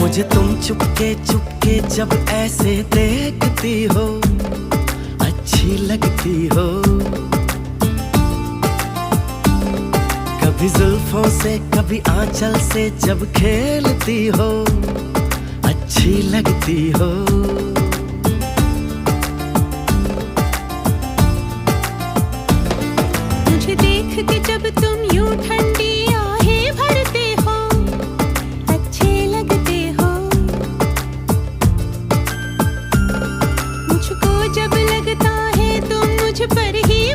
मुझे तुम चुपके चुपके जब ऐसे देखती हो, अच्छी लगती हो। कभी जुल्फों से कभी आंचल से जब खेलती हो, अच्छी लगती हो।